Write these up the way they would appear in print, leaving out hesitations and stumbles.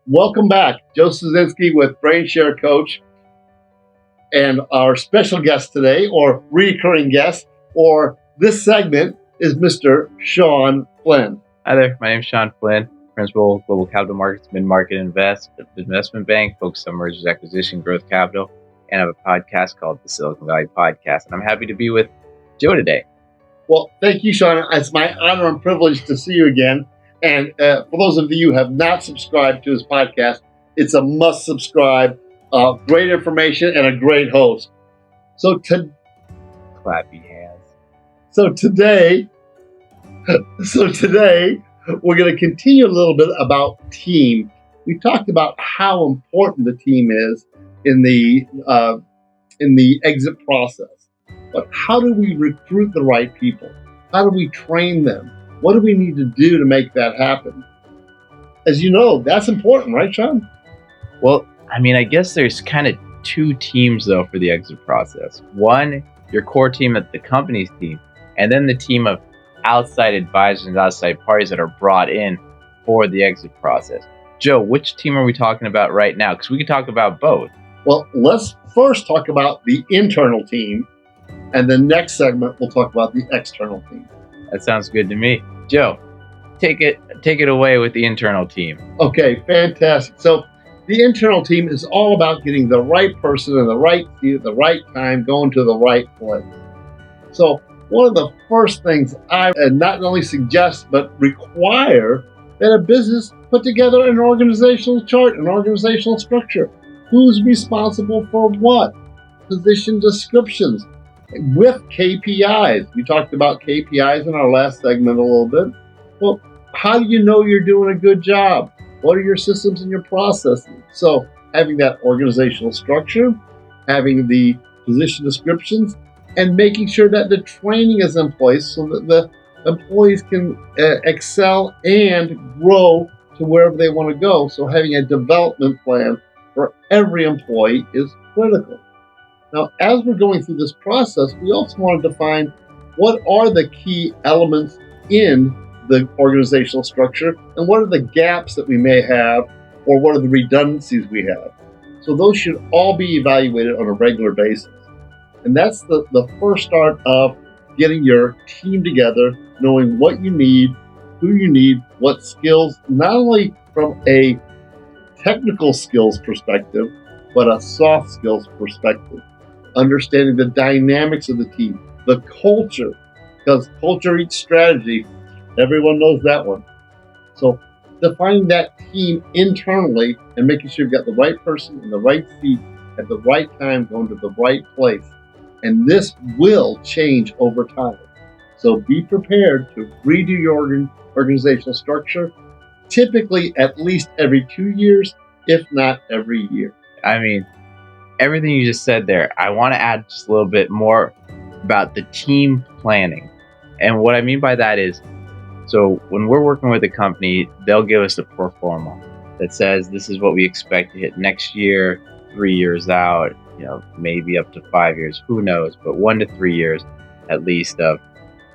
Welcome back. Joe Szynski with BrainShare Coach, and our special guest today, or recurring guest, or this segment, is Mr. Shawn Flynn. Hi there, my name is Shawn Flynn, Principal, Global Capital Markets, Mid-Market Investment Bank, focused on mergers, acquisition, growth capital, and I have a podcast called the Silicon Valley Podcast, and I'm happy to be with Joe today. Well, thank you, Shawn. It's my honor and privilege to see you again. And for those of you who have not subscribed to his podcast, it's a must subscribe. Great information and a great host. Clappy hands. So today, we're going to continue a little bit about team. We talked about how important the team is in the exit process. But how do we recruit the right people? How do we train them? What do we need to do to make that happen? As you know, that's important, right, Shawn? Well, I guess there's kind of two teams, though, for the exit process. One, your core team at the company's team, and then the team of outside advisors and outside parties that are brought in for the exit process. Joe, which team are we talking about right now? Because we can talk about both. Well, let's first talk about the internal team, and the next segment we'll talk about the external team. That sounds good to me. Joe, take it away with the internal team. Okay, fantastic. So the internal team is all about getting the right person in the right seat at the right time, going to the right place. So one of the first things I not only suggest but require that a business put together an organizational chart, an organizational structure. Who's responsible for what? Position descriptions with KPIs. We talked about KPIs in our last segment a little bit. Well, how do you know you're doing a good job? What are your systems and your processes? So having that organizational structure, having the position descriptions, and making sure that the training is in place so that the employees can excel and grow to wherever they want to go. So having a development plan for every employee is critical. Now, as we're going through this process, we also want to define what are the key elements in the organizational structure and what are the gaps that we may have or what are the redundancies we have. So those should all be evaluated on a regular basis. And that's the first start of getting your team together, knowing what you need, who you need, what skills, not only from a technical skills perspective, but a soft skills perspective. Understanding the dynamics of the team, the culture, because culture eats strategy. Everyone knows that one. So defining that team internally and making sure you've got the right person in the right seat at the right time, going to the right place. And this will change over time. So be prepared to redo your organizational structure, typically at least every 2 years, if not every year. Everything you just said there, I want to add just a little bit more about the team planning. And what I mean by that is, so when we're working with a company, they'll give us a pro forma that says this is what we expect to hit next year, 3 years out, maybe up to 5 years, who knows, but 1 to 3 years at least of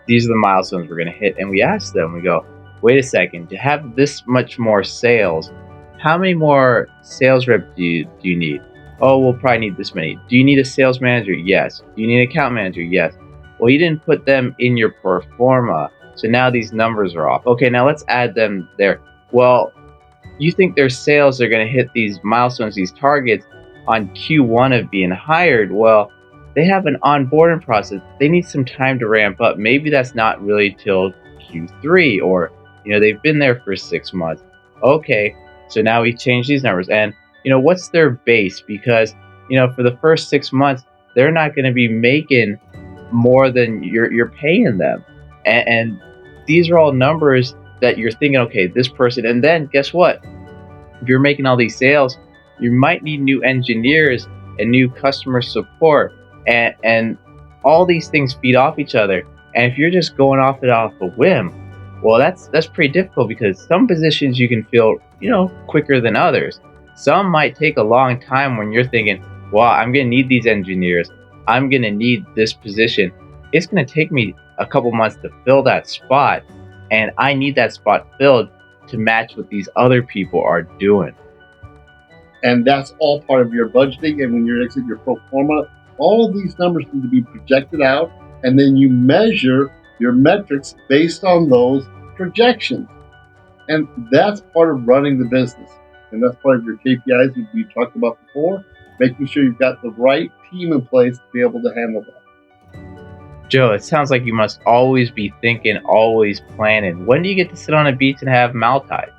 these are the milestones we're going to hit. And we ask them, we go, wait a second, to have this much more sales, how many more sales reps do you need? Oh, we'll probably need this many. Do you need a sales manager? Yes. Do you need an account manager? Yes. Well, you didn't put them in your pro forma, so now these numbers are off. Okay, now let's add them there. Well, you think their sales are going to hit these milestones, these targets on Q1 of being hired. Well, they have an onboarding process. They need some time to ramp up. Maybe that's not really till Q3 or, they've been there for 6 months. Okay, so now we change these numbers. And what's their base? Because, for the first 6 months, they're not going to be making more than you're paying them. And these are all numbers that you're thinking, okay, this person. And then guess what? If you're making all these sales, you might need new engineers and new customer support. And all these things feed off each other. And if you're just going off a whim, well, that's pretty difficult because some positions you can fill, quicker than others. Some might take a long time when you're thinking, wow, I'm going to need these engineers. I'm going to need this position. It's going to take me a couple months to fill that spot. And I need that spot filled to match what these other people are doing. And that's all part of your budgeting. And when you exit your pro forma, all of these numbers need to be projected out, and then you measure your metrics based on those projections. And that's part of running the business. And that's part of your KPIs we talked about before, making sure you've got the right team in place to be able to handle that. Joe, it sounds like you must always be thinking, always planning. When do you get to sit on a beach and have Maltai?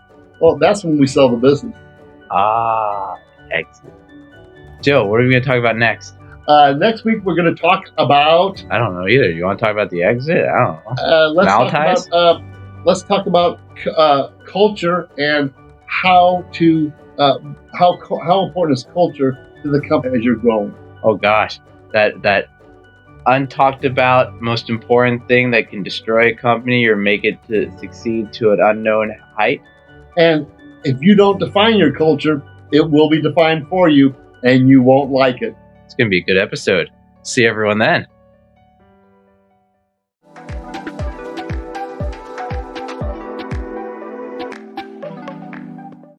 Well, that's when we sell the business. Ah, excellent. Joe, what are we going to talk about next? Next week, we're going to talk about... I don't know either. You want to talk about the exit? I don't know. Maltais? Let's talk about culture and how important is culture to the company as you're growing. Oh gosh, that untalked about most important thing that can destroy a company or make it to succeed to an unknown height. And if you don't define your culture, it will be defined for you, and you won't like it. It's going to be a good episode. See everyone then.